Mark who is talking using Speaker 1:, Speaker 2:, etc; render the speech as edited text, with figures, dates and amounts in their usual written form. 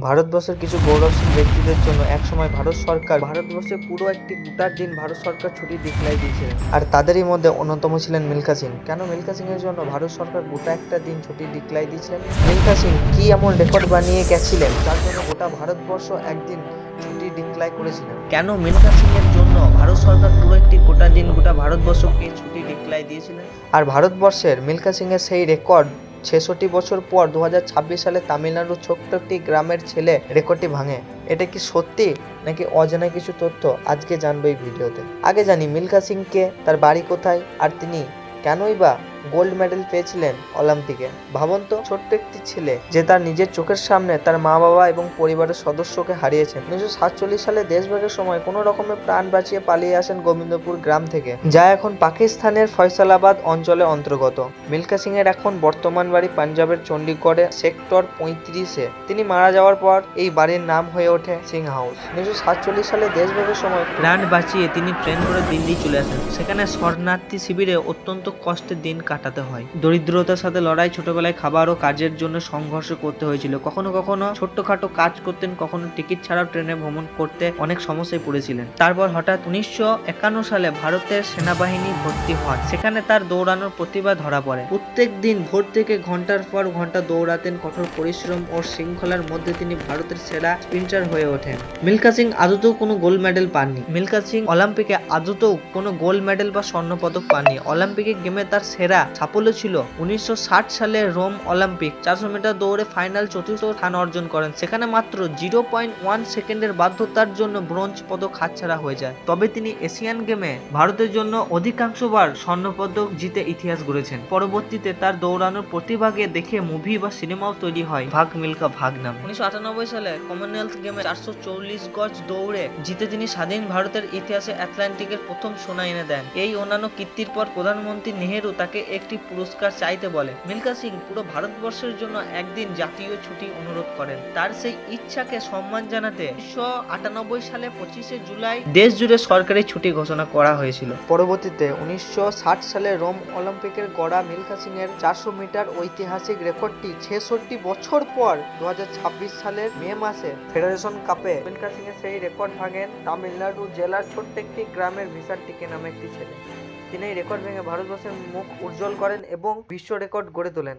Speaker 1: ভারতবর্ষের কিছু গৌরবশীল ব্যক্তিদের জন্য একসময় ভারত সরকার ভারতবর্ষে পুরো একটি গোটা দিন ভারত সরকার ছুটি ডিক্লারে দিয়েছিলেন। আর তাদেরই মধ্যে অন্যতম ছিলেন মিলখা সিং। কেন মিলখা সিং এর জন্য ভারত সরকার গোটা একটা দিন ছুটি ডিক্লারে দিয়েছিলেন? মিলখা সিং কি এমন রেকর্ড বানিয়ে গেছিলেন যার জন্য গোটা ভারতবর্ষ একদিন ছুটি ডিক্লারে করেছিলেন? কেন মিলখা সিং এর জন্য ভারত সরকার পুরো একটি গোটা দিন গোটা ভারতবর্ষকে ছুটি ডিক্লারে দিয়েছিলেন? আর ভারতবর্ষের মিলখা সিং এর সেই রেকর্ড ৬৬ বছর পর ২০২৬ সালে তামিলনাড়ুর ছোট্ট একটি গ্রামের ছেলে রেকর্ডটি ভাঙে। এটা কি সত্যি নাকি অজানা কিছু তথ্য আজকে জানবো এই ভিডিওতে। আগে জানি মিলখা সিং কে, তার বাড়ি কোথায়, আর তিনি কেনই বা গোল্ড মেডেল পেয়েছিলেন অলিম্পিকে। ভাবুন তো, ছোট্ট একটি ছেলে যে তার নিজের চোখের সামনে তার মা বাবা এবং পরিবারের সদস্যকে হারিয়েছেন। ১৯৪৭ সালে দেশভাগের সময় কোনো রকমের প্রাণ বাঁচিয়ে পালিয়ে আসেন গোবিন্দপুর গ্রাম থেকে, যা এখন পাকিস্তানের ফয়সালাবাদ অঞ্চলে অন্তর্গত। মিলখা সিং এর এখন বর্তমান বাড়ি পাঞ্জাবের চণ্ডীগড়ে সেক্টর ৩৫-এ। তিনি মারা যাওয়ার পর এই বাড়ির নাম হয়ে ওঠে সিং হাউস। ১৯৪৭ সালে দেশভাগের সময় প্রাণ বাঁচিয়ে তিনি ট্রেন করে দিল্লি চলে আসেন। সেখানে শরণার্থী শিবিরে অত্যন্ত কষ্টের দিন কাটাতে হয়। দরিদ্রতার সাথে লড়াই, ছোটবেলায় খাবার ও কাজের জন্য সংঘর্ষ করতে হয়েছিল। কখনো কখনো ছোট্টখাটো কাজ করতেন, কখনো টিকিট ছাড়াও ট্রেনে ভ্রমণ করতে অনেক সমস্যায় পড়েছিলেন। তারপর হঠাৎ ১৯৫১ সালে ভারতের সেনাবাহিনী ভর্তি হন। সেখানে তার দৌড়ানোর প্রতিভা ধরা পড়ে। প্রত্যেক দিন ভোর থেকে ঘন্টার পর ঘন্টা দৌড়াতেন। কঠোর পরিশ্রম ও শৃঙ্খলার মধ্যে তিনি ভারতের সেরা স্প্রিন্টার হয়ে ওঠেন। মিলখা সিং আদতেও কোনো গোল্ড মেডেল পাননি। মিলখা সিং অলিম্পিকে আদতেও কোনো গোল্ড মেডেল বা স্বর্ণ পদক পাননি। অলিম্পিকে গেমে তার সেরা সাফল্য ছিল ১৯৬০ সালে রোম অলিম্পিক ৪০০ মিটার দৌড়ে ফাইনাল চতুর্থ স্থান অর্জন করেন। সেখানে মাত্র ০.১ সেকেন্ডের বাধ্যতার জন্য ব্রোঞ্জ পদক হাতছাড়া হয়ে যায়। তবে তিনি এশিয়ান গেমে ভারতের জন্য অধিকাংশবার স্বর্ণ পদক জিতে ইতিহাস গড়েছেন। পরবর্তীতে তার দৌড়ানোর প্রতিভাকে দেখে মুভি বা সিনেমাও তৈরি হয় ভাগ মিলখা ভাগ নামে। ১৯৯৮ সালে কমনওয়েলথ গেমে ৪৪০ গজ দৌড়ে জিতে তিনি স্বাধীন ভারতের ইতিহাসে অ্যাথলেটিকের প্রথম সোনা এনে দেন। এই অন্যান্য কীর্তির পর প্রধানমন্ত্রী নেহেরু তাকে একটি পুরস্কার চাইতে বলে। মিলখা সিং পুরো ভারতবর্ষের জন্য একদিন জাতীয় ছুটি অনুরোধ করেন। তার সেই ইচ্ছাকে সম্মান জানাতে ১৯৯৮ সালে ২৫শে জুলাই দেশ জুড়ে সরকারি ছুটি ঘোষণা করা হয়েছিল। পরবর্তীতে ১৯৬০ সালে রোম অলিম্পিকের গড়া মিলখা সিং এর ৪০০ মিটার ঐতিহাসিক রেকর্ডটি ৬৬ বছর পর ২০২৬ সালের মে মাসে ফেডারেশন কাপে মিলখা সিং এর সেই রেকর্ড ভাঙেন তামিলনাড়ু জেলার ছোট্ট একটি গ্রামের ভিসার টিকে নামে একটি ছেলে। তিনি এই রেকর্ড ভেঙে ভারতবর্ষের মুখ উজ্জ্বল করেন এবং বিশ্ব রেকর্ড গড়ে তোলেন।